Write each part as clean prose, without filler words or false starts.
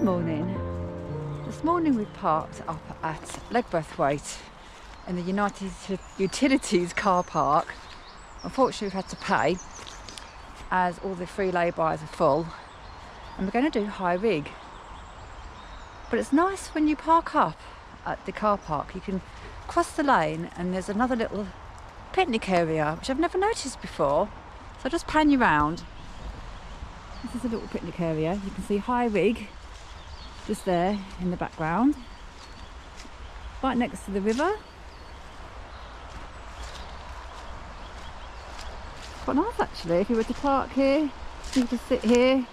Morning. This morning we parked up at Legburthwaite in the United Utilities car park. Unfortunately we've had to pay as all the free lay-bys are full, and we're going to do High Rigg. But it's nice when you park up at the car park, you can cross the lane and there's another little picnic area which I've never noticed before. So I'll just pan you round. This is a little picnic area. You can see High Rigg just there in the background, right next to the river. Quite nice actually. If you were to park here, you could sit here,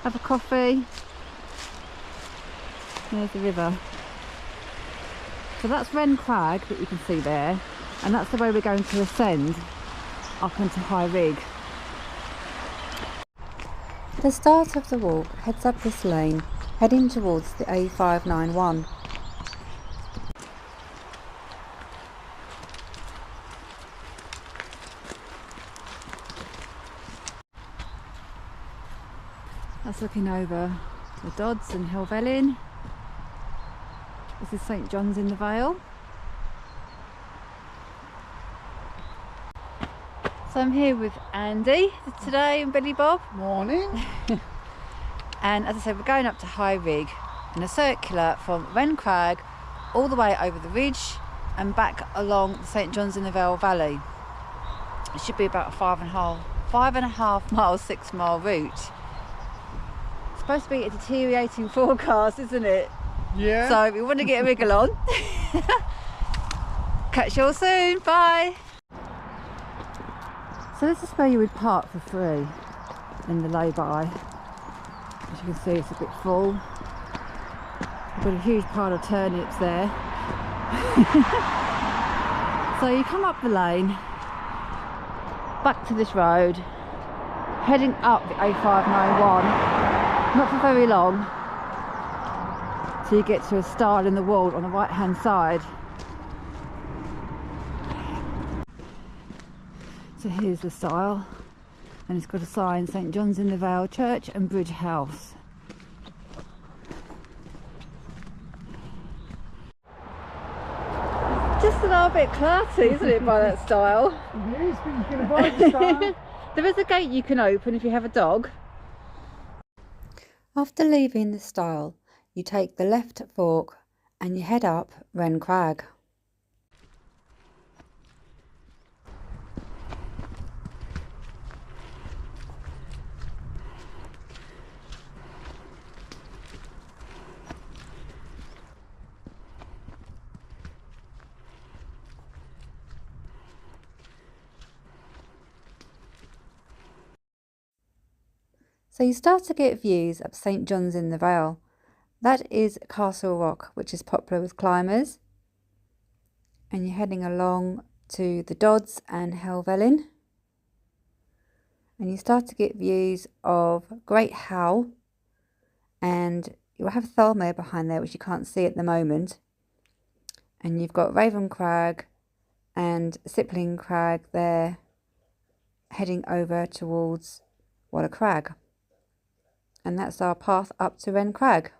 have a coffee. There's the river. So that's Wren Crag that you can see there, and that's the way we're going to ascend up into High Rigg. The start of the walk heads up this lane, heading towards the A591. That's looking over the Dodds and Vale. This is St.Johns in the Vale. So I'm here with Andy today and Billy Bob. Morning. And as I said, we're going up to High Rigg in a circular from Wren Crag all the way over the ridge and back along the St.Johns in the Vale Valley. It should be about a 5.5 mile, 6 mile route. It's supposed to be a deteriorating forecast, isn't it? Yeah. So we want to get a wriggle on. Catch you all soon. Bye. So this is where you would park for free in the lay-by. As you can see, it's a bit full. We've got a huge pile of turnips there. So you come up the lane, back to this road, heading up the A591, not for very long, till you get to a stile in the wall on the right hand side. So here's the stile, and it's got a sign, St. John's in the Vale Church and Bridge House. Just a little bit classy, isn't it, by that stile? It is, but you can avoid the style. There is a gate you can open if you have a dog. After leaving the stile, you take the left fork and you head up Wren Crag. So you start to get views of St. John's in the Vale. That is Castle Rock, which is popular with climbers. And you're heading along to the Dodds and Vale. And you start to get views of Great Howe. And you'll have Thirlmere behind there, which you can't see at the moment. And you've got Raven Crag and Sipling Crag there, heading over towards Waller Crag. And that's our path up to Wren Crag.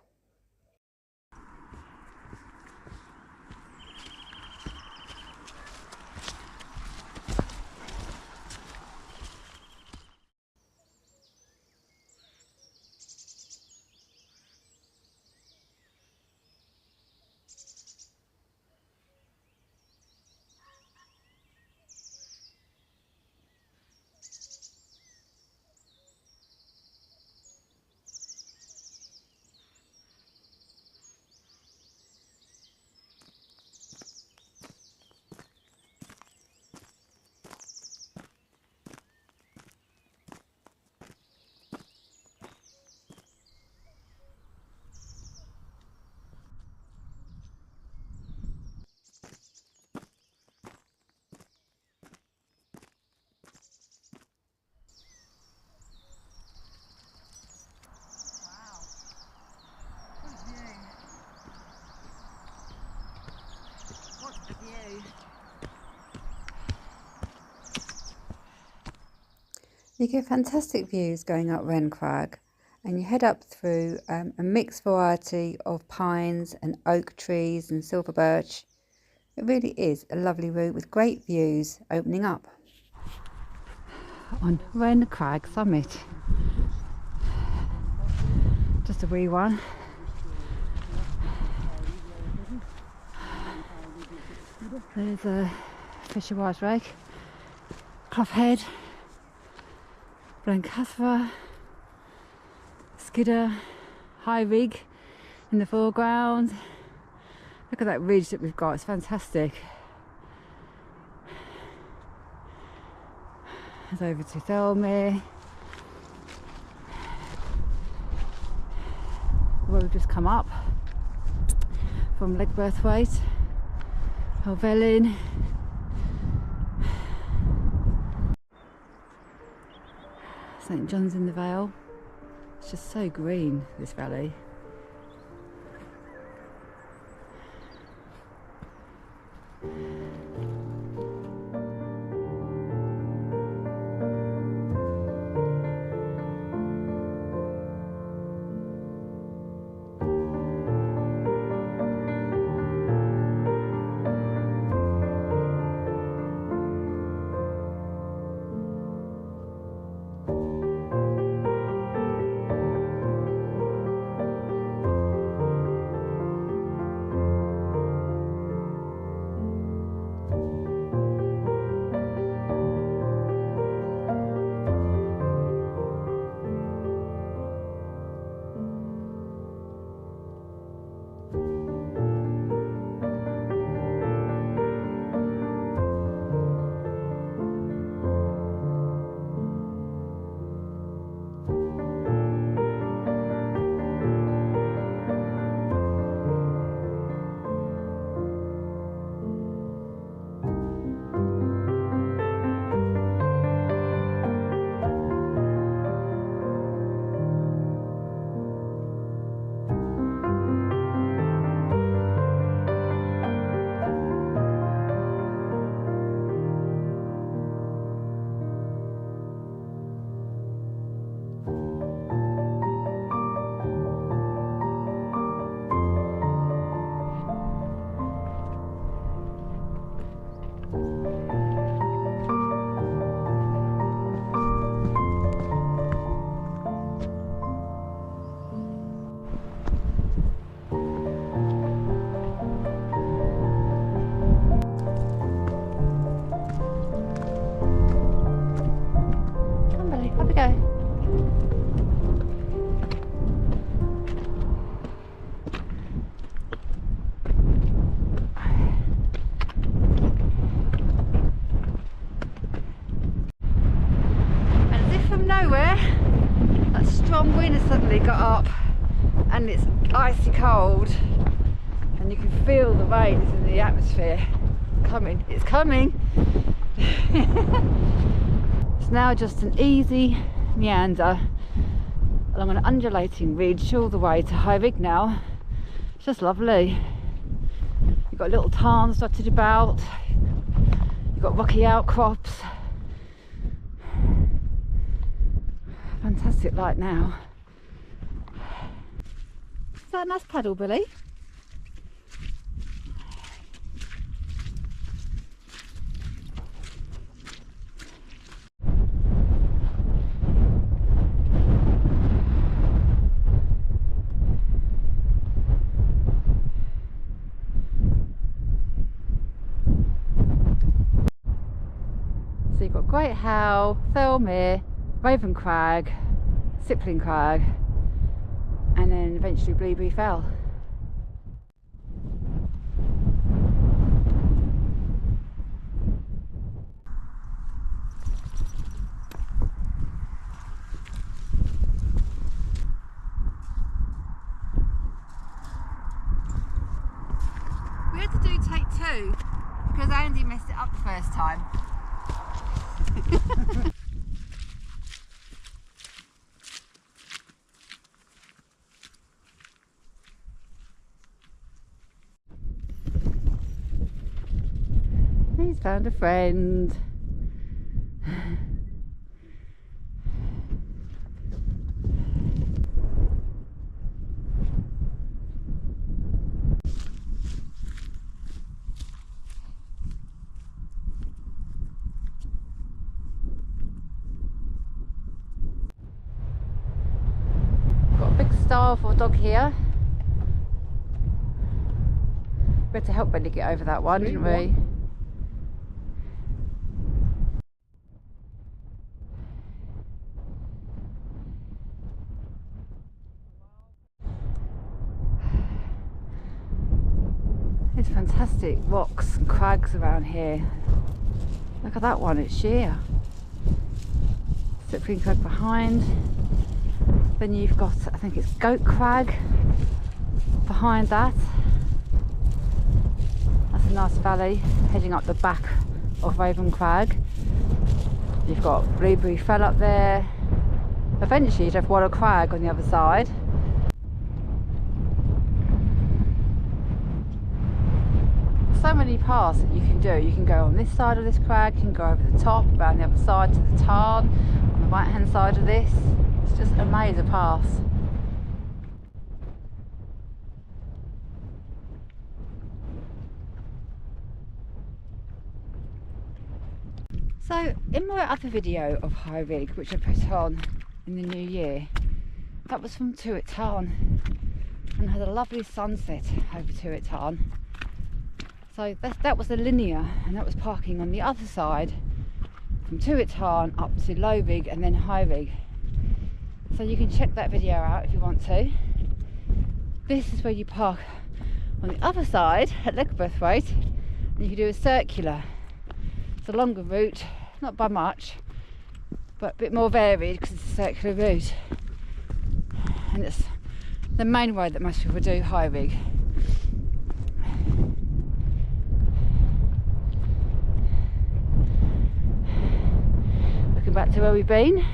You get fantastic views going up Wren Crag, and you head up through a mixed variety of pines and oak trees and silver birch. It really is a lovely route with great views opening up. On Wren Crag summit. Just a wee one. There's a Fisher-Wise Rake, Clough Head, Blencathra, Skidder, High Rigg in the foreground. Look at that ridge that we've got, it's fantastic. It's over to Thirlmere, where we've just come up from Legburthwaite, Vale. St.Johns in the Vale. It's just so green, this valley. Suddenly got up and it's icy cold and you can feel the rain is in the atmosphere. It's coming. It's now just an easy meander along an undulating ridge all the way to High Rigg now. It's just lovely. You've got little tarns dotted about, you've got rocky outcrops. Fantastic light now. Is that a nice paddle, Billy? So you've got Great Howe, Thirlmere, Raven Crag, Sipling Crag, and then eventually Blueberry Fell. We had to do take two because Andy messed it up the first time. He's found a friend. starve or dog here. We had to help Benny get over that one, didn't we? There's fantastic rocks and crags around here. Look at that one, it's sheer. Slippery Crag behind. Then you've got, I think it's Goat Crag behind that. That's a nice valley heading up the back of Raven Crag. You've got Blueberry Fell up there. Eventually you'd have Waller Crag on the other side. So many paths that you can do. You can go on this side of this crag, you can go over the top, around the other side to the tarn, on the right hand side of this. It's just a maze of paths. So in my other video of High Rigg, which I put on in the new year, that was from Tuat Tarn and had a lovely sunset over Tuat Tarn. So that was the linear, and that was parking on the other side from Tuat Tarn up to Low Rigg and then High Rigg. So you can check that video out if you want to. This is where you park on the other side at Legburthwaite, and you can do a circular. It's a longer route, not by much, but a bit more varied because it's a circular route. And it's the main way that most people do High Rigg. Looking back to where we've been.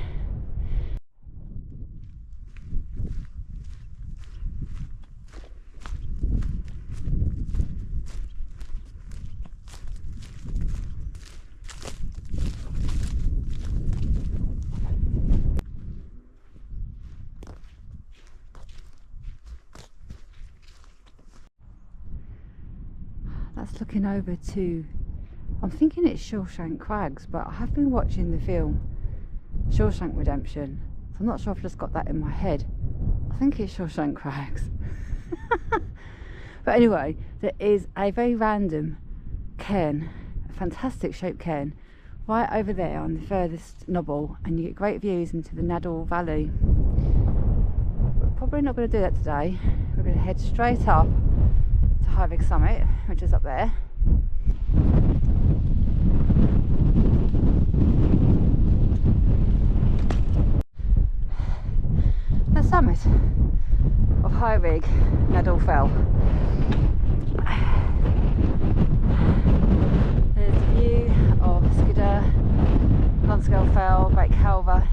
That's looking over to, I'm thinking it's Shawshank Crags, but I have been watching the film Shawshank Redemption, so I'm not sure if I've just got that in my head. I think it's Shawshank Crags. But anyway, there is a very random cairn, a fantastic shaped cairn, right over there on the furthest knobble, and you get great views into the Naddle Valley. We're probably not going to do that today. We're going to head straight up to High Rigg Summit, which is up there. The summit of High Rigg, Naddle Fell. There's a view of Skidder, Lonscale Fell, Great Calver,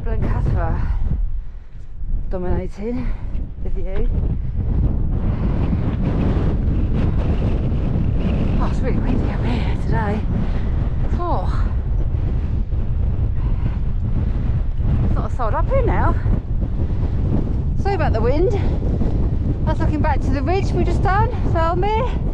Blencathra dominating the view. Oh, it's really windy up here today. Oh, it's not sold up here now. Sorry about the wind. That's looking back to the ridge we just done, Thirlmere.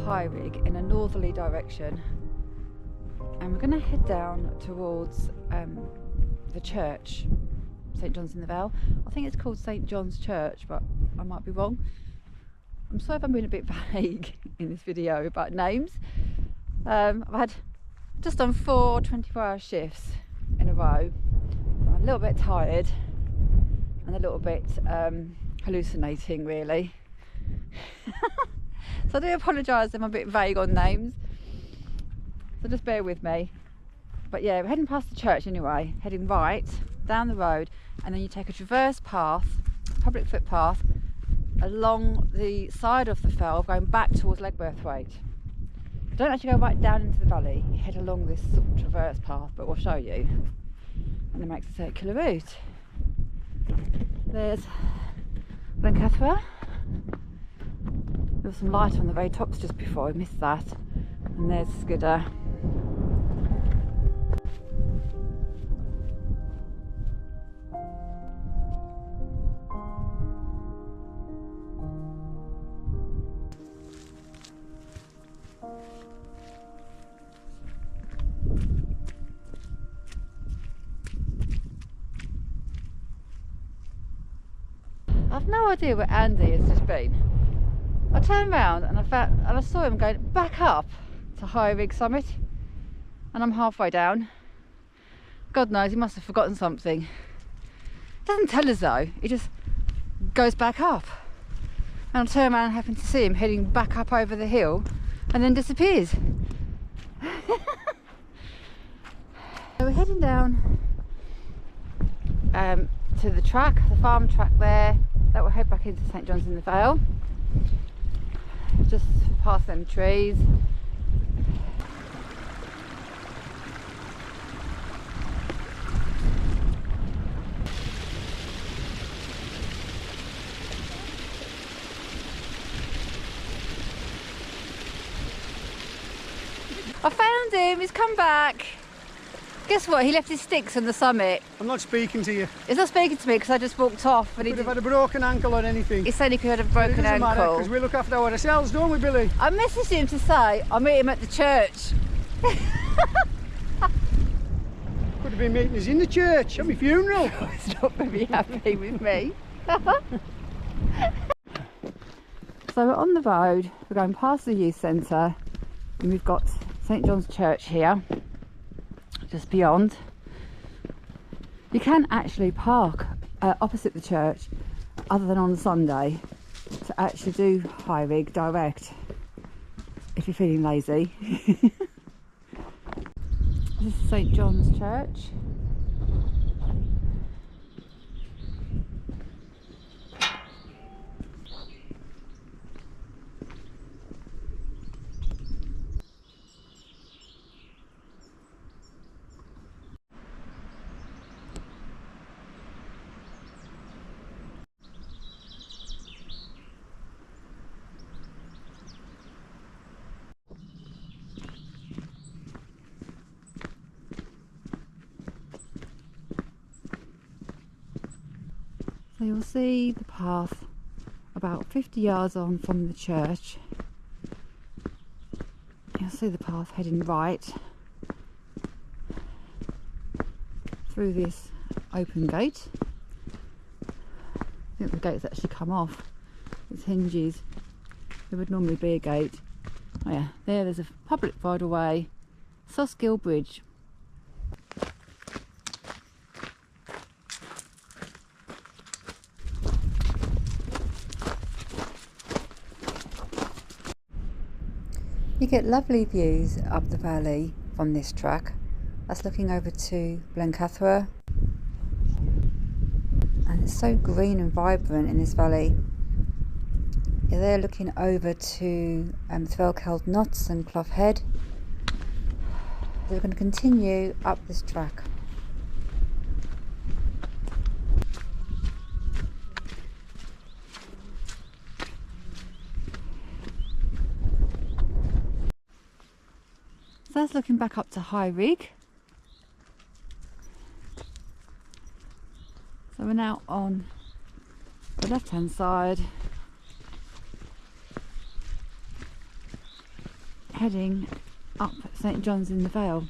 High Rigg in a northerly direction, and we're going to head down towards the church, St.Johns in the Vale. I think it's called St.Johns Church, but I might be wrong. I'm sorry if I'm being a bit vague in this video about names. I've had just done 4 24-hour shifts in a row. I a little bit tired and a little bit hallucinating really. So I do apologise if I'm a bit vague on names, so just bear with me. But yeah, we're heading past the church anyway, heading right down the road, and then you take a traverse path, public footpath, along the side of the fell going back towards Legburthwaite. Don't actually go right down into the valley, you head along this sort of traverse path, but we'll show you, and it makes a circular route. There's Glencathra. There was some light on the very tops just before, I missed that, and there's Skidder. I've no idea where Andy has just been. I turned round and I saw him going back up to High Rigg Summit, and I'm halfway down. God knows, he must have forgotten something. Doesn't tell us though, he just goes back up. And I turn around and happen to see him heading back up over the hill and then disappears. So we're heading down to the track, the farm track there. That will head back into St.Johns in the Vale. Just past them trees. I found him, he's come back. Guess what, he left his sticks on the summit. I'm not speaking to you. He's not speaking to me because I just walked off. And Could have had a broken ankle or anything. He said he could have a broken ankle. Because we look after ourselves, don't we, Billy? I messaged him to say I'll meet him at the church. Could have been meeting us in the church at my funeral. He's not very happy with me. So we're on the road, we're going past the youth centre, and we've got St. John's Church here, just beyond. You can actually park opposite the church, other than on Sunday, to actually do High Rigg direct, if you're feeling lazy. This is St. John's Church. So you'll see the path about 50 yards on from the church. You'll see the path heading right through this open gate. I think the gate's actually come off. Its hinges. There would normally be a gate. Oh yeah, there's a public bridleway, Soskill Bridge. You get lovely views up the valley from this track. That's looking over to Glencathra, and it's so green and vibrant in this valley. You're there looking over to Thirlmere Knots and Clough Head. We're going to continue up this track. So that's looking back up to High Rigg. So we're now on the left hand side, heading up St.Johns in the Vale.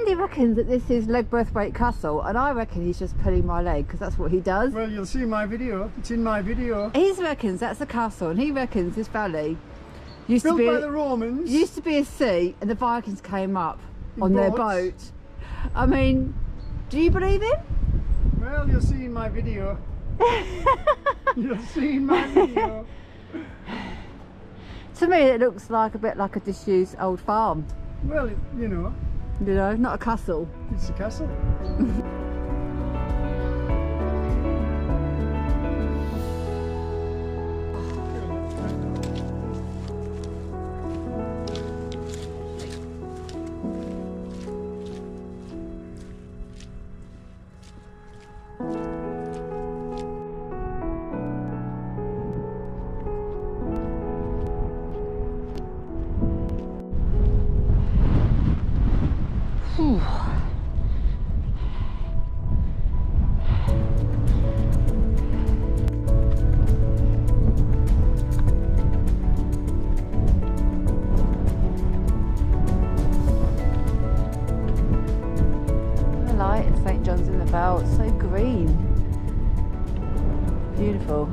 Andy reckons that this is Legburthwaite Castle, and I reckon he's just pulling my leg because that's what he does. Well, you'll see my video. It's in my video. He reckons that's the castle, and he reckons this valley used Built to be by the Romans. used to be a sea, and the Vikings came up In on their boats. boat. I mean, do you believe him? Well, you'll see in my video. You'll see in my video. To me, it looks like a bit like a disused old farm. Well, You know, not a castle. it's a castle. The light in St.Johns in the Vale, it's so green. Beautiful.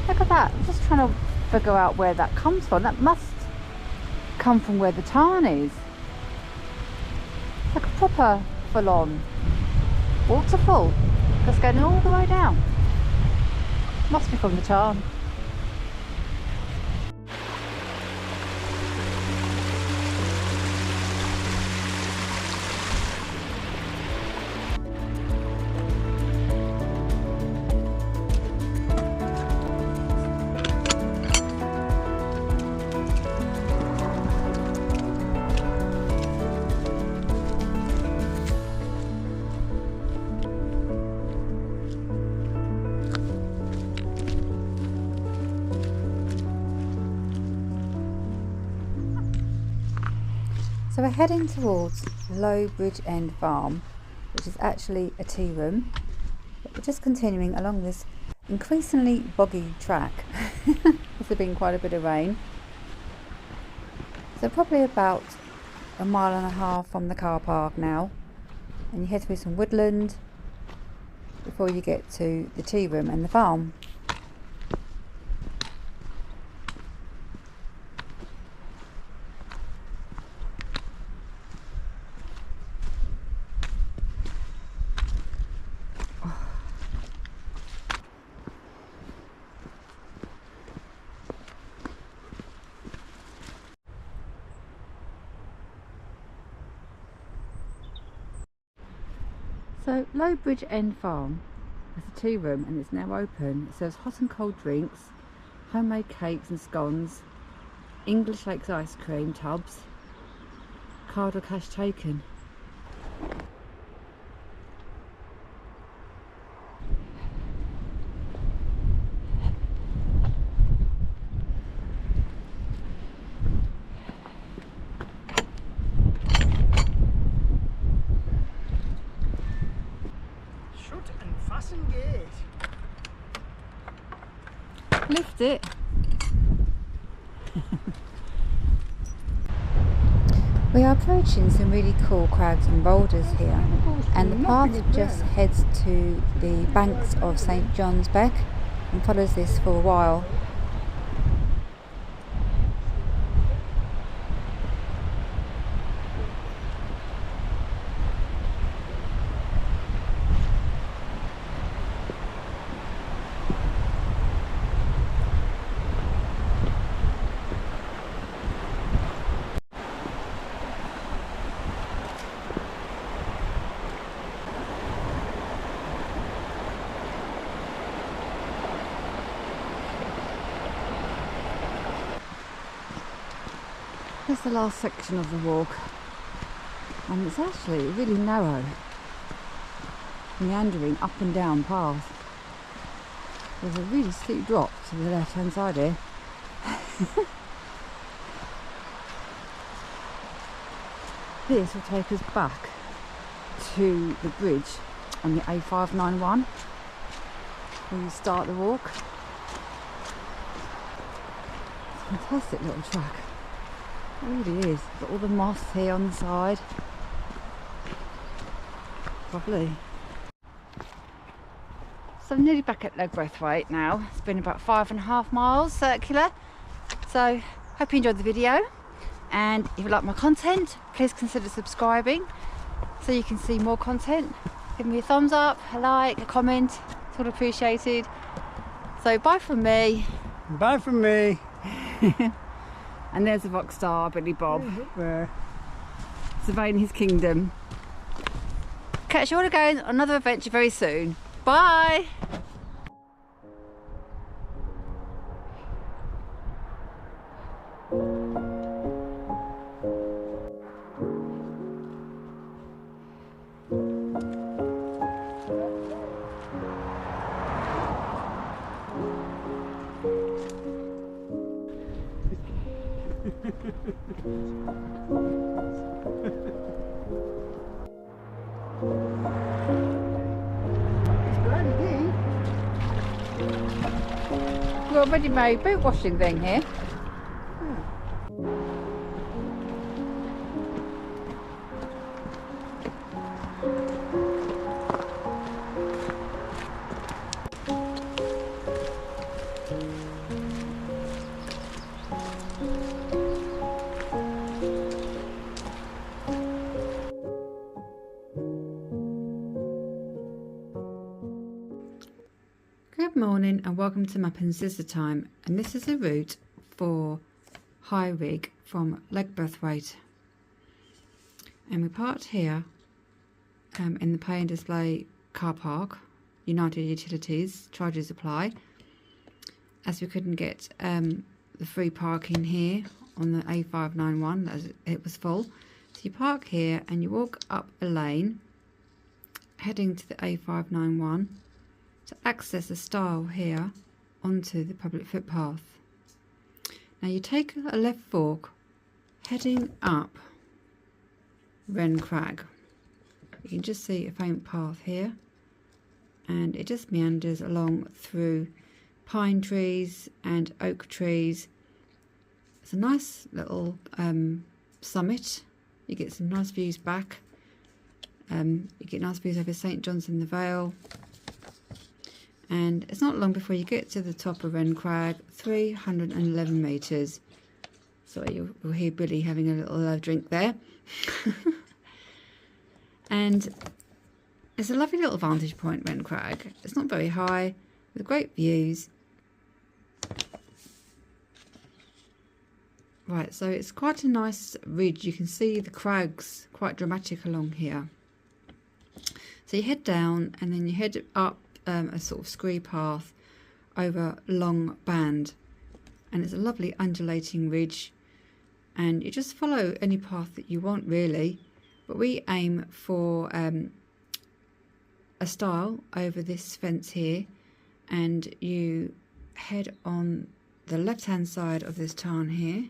Look at that. I'm just trying to figure out where that comes from. That must come from where the tarn is. It's like a proper full-on waterfall that's going all the way down. Must be from the tarn. So we're heading towards Low Bridge End Farm, which is actually a tea room, but we're just continuing along this increasingly boggy track. There's been quite a bit of rain. So probably about a mile and a half from the car park now, and you head through some woodland before you get to the tea room and the farm. So Low Bridge End Farm has a tea room and it's now open. It serves hot and cold drinks, homemade cakes and scones, English Lakes ice cream tubs, card or cash taken. Lift it. We are approaching some really cool crags and boulders here, and the path just heads to the banks of St. John's Beck and follows this for a while. That's the last section of the walk, and it's actually really narrow, meandering up and down path. There's a really steep drop to the left hand side here. This will take us back to the bridge on the A591 where you start the walk. Fantastic little track. It really is. Got all the moss here on the side. Lovely. So I'm nearly back at Legburthwaite now. It's been about 5.5 miles circular. So hope you enjoyed the video. And if you like my content, please consider subscribing so you can see more content. Give me a thumbs up, a like, a comment. It's all appreciated. So bye from me. Bye from me. And there's the rock star, Billy Bob, There. surveying his kingdom. Catch you all again on another adventure very soon. Bye! We've got a ready-made boot washing thing here. Good morning and welcome to Map and Scissor Time, and this is a route for High Rigg from Legburthwaite, and we parked here in the pay and display car park. United Utilities charges apply, as we couldn't get the free parking here on the A591 as it was full. So you park here and you walk up a lane heading to the A591 to access a stile here onto the public footpath. Now you take a left fork heading up Wren Crag. You can just see a faint path here, and it just meanders along through pine trees and oak trees. It's a nice little summit. You get some nice views back. You get nice views over St.Johns in the Vale. And it's not long before you get to the top of Wren Crag, 311 metres. Sorry, you'll hear Billy having a little drink there. And it's a lovely little vantage point, Wren Crag. It's not very high, with great views. Right, so it's quite a nice ridge. You can see the crags quite dramatic along here. So you head down and then you head up a sort of scree path over Long Band, and it's a lovely undulating ridge, and you just follow any path that you want really, but we aim for a stile over this fence here, and you head on the left hand side of this tarn here,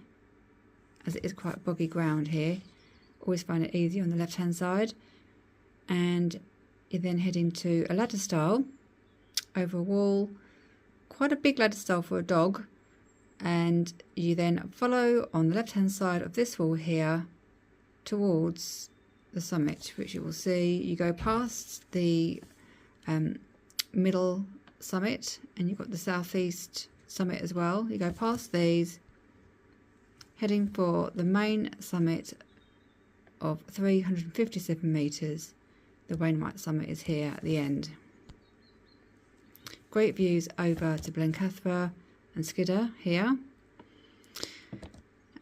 as it is quite boggy ground here. Always find it easy on the left hand side, and you're then heading to a ladder stile over a wall, quite a big ladder stile for a dog, and you then follow on the left hand side of this wall here towards the summit, which you will see. You go past the middle summit, and you've got the southeast summit as well. You go past these, heading for the main summit of 357 metres. The Wainwright summit is here at the end. Great views over to Blencathra and Skidder here.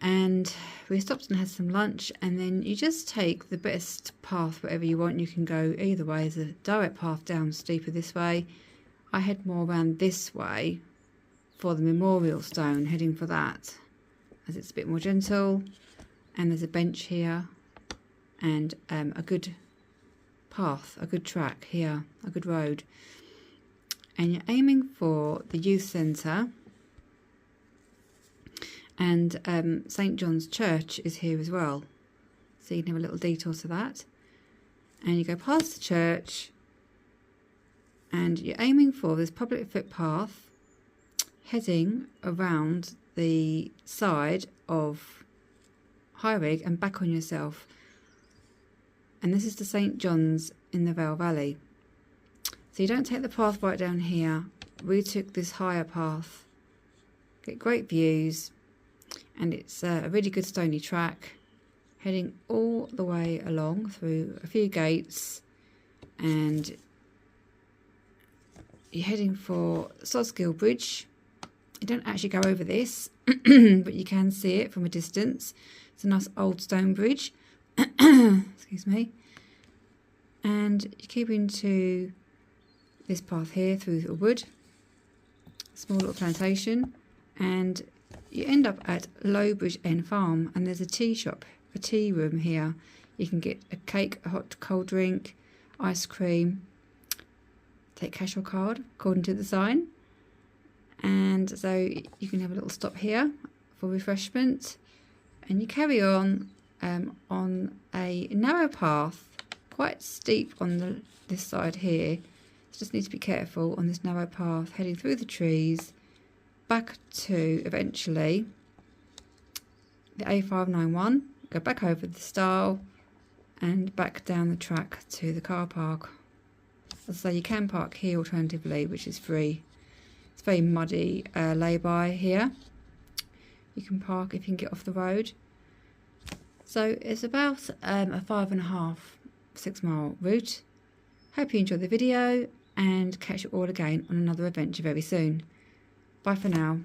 And we stopped and had some lunch, and then you just take the best path wherever you want. You can go either way. There's a direct path down steeper this way. I head more around this way for the memorial stone, heading for that, as it's a bit more gentle, and there's a bench here and a good path, a good track here, a good road. And you're aiming for the youth centre, and St.Johns Church is here as well, so you can have a little detour to that. And you go past the church, and you're aiming for this public footpath heading around the side of High Rigg and back on yourself. And this is the St.Johns in the Vale Valley. So you don't take the path right down here. We took this higher path. Get great views, and it's a really good stony track, heading all the way along through a few gates, and you're heading for Sodskill Bridge. You don't actually go over this, but you can see it from a distance. It's a nice old stone bridge. Excuse me. And you keep into this path here through a wood, small little plantation, and you end up at Lowbridge End Farm, and there's a tea shop, a tea room here. You can get a cake, a hot cold drink, ice cream, take cash or card according to the sign. And so you can have a little stop here for refreshment, and you carry on a narrow path, quite steep on this side here. So just need to be careful on this narrow path, heading through the trees, back to eventually the A591, go back over the stile and back down the track to the car park. As I say, you can park here alternatively, which is free. It's very muddy lay-by here. You can park if you can get off the road. So it's about a 5.5, 6 mile route. Hope you enjoyed the video, and catch you all again on another adventure very soon. Bye for now.